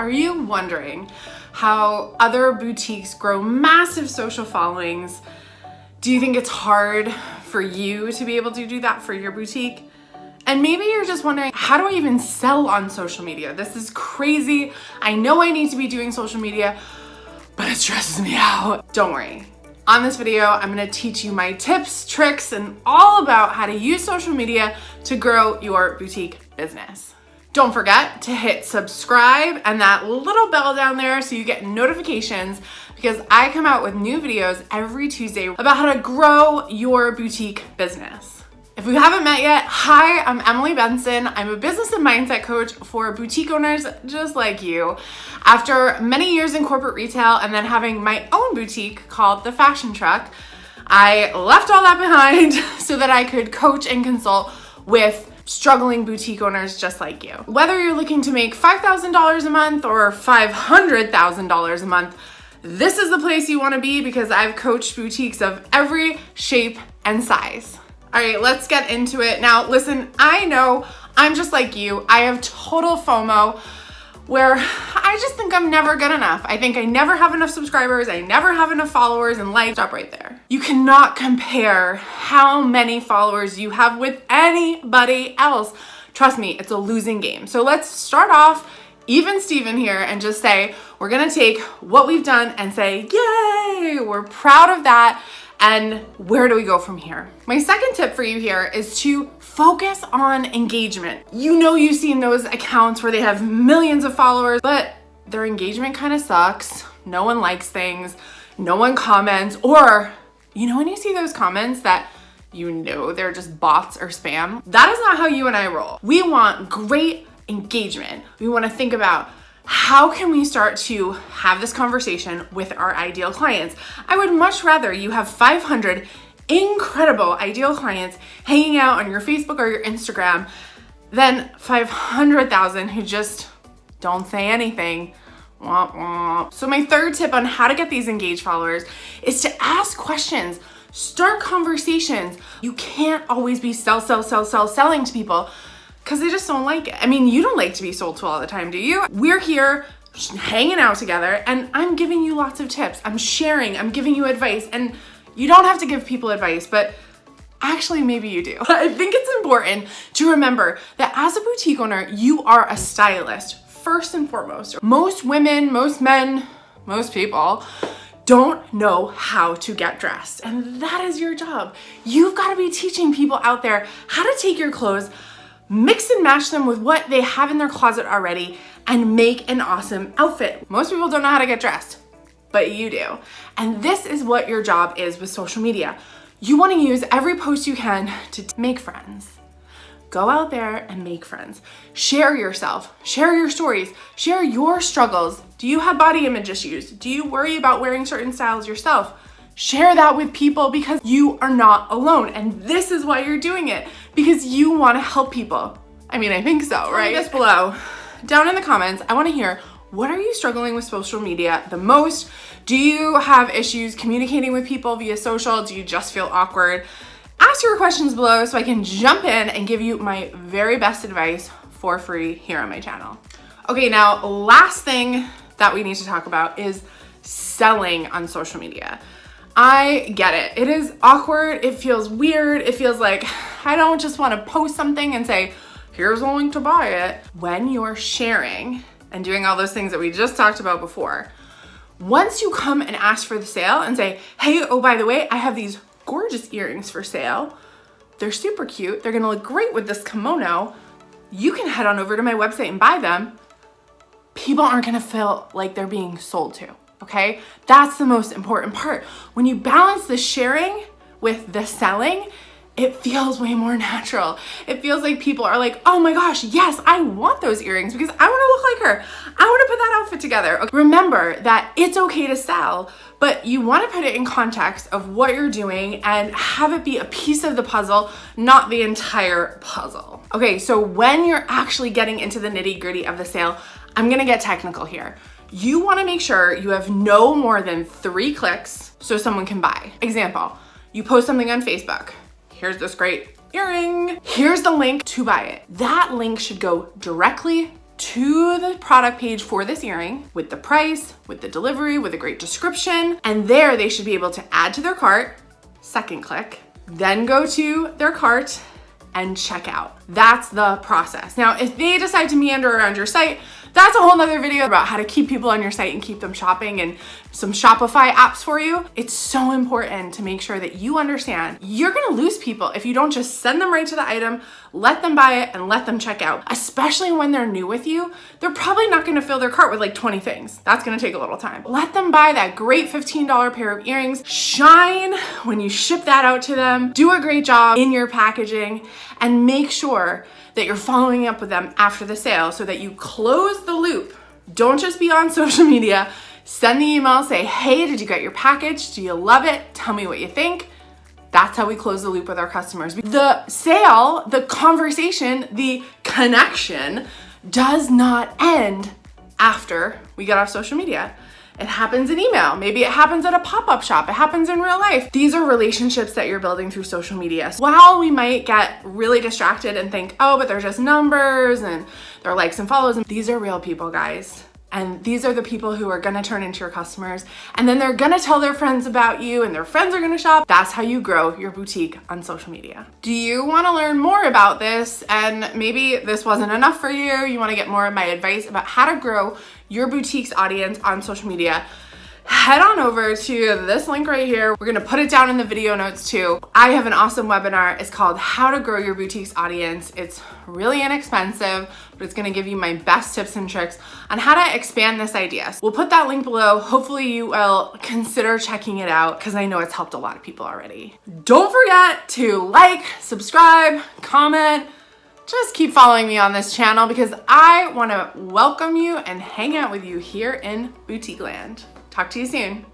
Are you wondering how other boutiques grow massive social followings? Do you think it's hard for you to be able to do that for your boutique? And maybe you're just wondering, how do I even sell on social media? This is crazy. I know I need to be doing social media, but it stresses me out. Don't worry. On this video, I'm gonna teach you my tips, tricks, and all about how to use social media to grow your boutique business. Don't forget to hit subscribe and that little bell down there so you get notifications, because I come out with new videos every Tuesday about how to grow your boutique business. If we haven't met yet, hi, I'm Emily Benson. I'm a business and mindset coach for boutique owners just like you. After many years in corporate retail and then having my own boutique called The Fashion Truck, I left all that behind so that I could coach and consult with struggling boutique owners just like you. Whether you're looking to make $5,000 a month or $500,000 a month, this is the place you want to be, because I've coached boutiques of every shape and size. All right, let's get into it. Now, listen, I know I'm just like you. I have total FOMO where I just think I'm never good enough. I think I never have enough subscribers. I never have enough followers, and like, stop right there. You cannot compare how many followers you have with anybody else. Trust me, it's a losing game. So let's start off even Steven here and just say, we're gonna take what we've done and say, yay, we're proud of that. And where do we go from here? My second tip for you here is to focus on engagement. You know, you've seen those accounts where they have millions of followers, but their engagement kind of sucks. No one likes things, no one comments, or you know when you see those comments that you know they're just bots or spam? That is not how you and I roll. We want great engagement. We want to think about, how can we start to have this conversation with our ideal clients? I would much rather you have 500 incredible ideal clients hanging out on your Facebook or your Instagram than 500,000 who just don't say anything. Womp womp. So my third tip on how to get these engaged followers is to ask questions. Start conversations. You can't always be selling to people, because they just don't like it. I mean, you don't like to be sold to all the time, do you? We're here hanging out together, and I'm giving you lots of tips. I'm sharing, I'm giving you advice, and you don't have to give people advice, but actually maybe you do. I think it's important to remember that as a boutique owner, you are a stylist, first and foremost. Most women, most men, most people don't know how to get dressed, and that is your job. You've got to be teaching people out there how to take your clothes, mix and match them with what they have in their closet already, and make an awesome outfit. Most people don't know how to get dressed, but you do. And this is what your job is with social media. You want to use every post you can to make friends. Go out there and make friends. Share yourself, share your stories, share your struggles. Do you have body image issues? Do you worry about wearing certain styles yourself? Share that with people, because you are not alone. And this is why you're doing it, because you want to help people. I mean, I think so, right? This below, down in the comments, I want to hear, what are you struggling with social media the most? Do you have issues communicating with people via social? Do you just feel awkward? Ask your questions below so I can jump in and give you my very best advice for free here on my channel. Okay, now last thing that we need to talk about is selling on social media. I get it. It is awkward. It feels weird. It feels like I don't just want to post something and say, here's a link to buy it. When you're sharing and doing all those things that we just talked about before, once you come and ask for the sale and say, hey, oh, by the way, I have these gorgeous earrings for sale. They're super cute. They're going to look great with this kimono. You can head on over to my website and buy them. People aren't going to feel like they're being sold to. Okay, that's the most important part. When you balance the sharing with the selling, it feels way more natural. It feels like people are like, oh my gosh, yes, I want those earrings because I want to look like her. I want to put that outfit together. Okay. Remember that it's okay to sell, but you want to put it in context of what you're doing and have it be a piece of the puzzle, not the entire puzzle. Okay, so when you're actually getting into the nitty-gritty of the sale, I'm gonna get technical here. You wanna make sure you have no more than 3 clicks so someone can buy. Example, you post something on Facebook. Here's this great earring. Here's the link to buy it. That link should go directly to the product page for this earring with the price, with the delivery, with a great description. And there they should be able to add to their cart, second click, then go to their cart and check out. That's the process. Now, if they decide to meander around your site, that's a whole nother video about how to keep people on your site and keep them shopping and some Shopify apps for you. It's so important to make sure that you understand you're gonna lose people if you don't just send them right to the item, let them buy it and let them check out. Especially when they're new with you, they're probably not gonna fill their cart with like 20 things. That's gonna take a little time. Let them buy that great $15 pair of earrings, shine when you ship that out to them, do a great job in your packaging, and make sure that you're following up with them after the sale so that you close the loop. Don't just be on social media. Send the email, say, hey, did you get your package? Do you love it? Tell me what you think. That's how we close the loop with our customers. The sale, the conversation, the connection does not end after we get off social media. It happens in email. Maybe it happens at a pop-up shop. It happens in real life. These are relationships that you're building through social media. So while we might get really distracted and think, oh, but they're just numbers and they're likes and follows, these are real people, guys. And these are the people who are gonna turn into your customers. And then they're gonna tell their friends about you and their friends are gonna shop. That's how you grow your boutique on social media. Do you wanna learn more about this? And maybe this wasn't enough for you. You wanna get more of my advice about how to grow your boutique's audience on social media. Head on over to this link right here. We're gonna put it down in the video notes too. I have an awesome webinar. It's called How to Grow Your Boutique's Audience. It's really inexpensive, but it's gonna give you my best tips and tricks on how to expand this idea. We'll put that link below. Hopefully you will consider checking it out because I know it's helped a lot of people already. Don't forget to like, subscribe, comment, just keep following me on this channel because I wanna welcome you and hang out with you here in Boutique Land. Talk to you soon.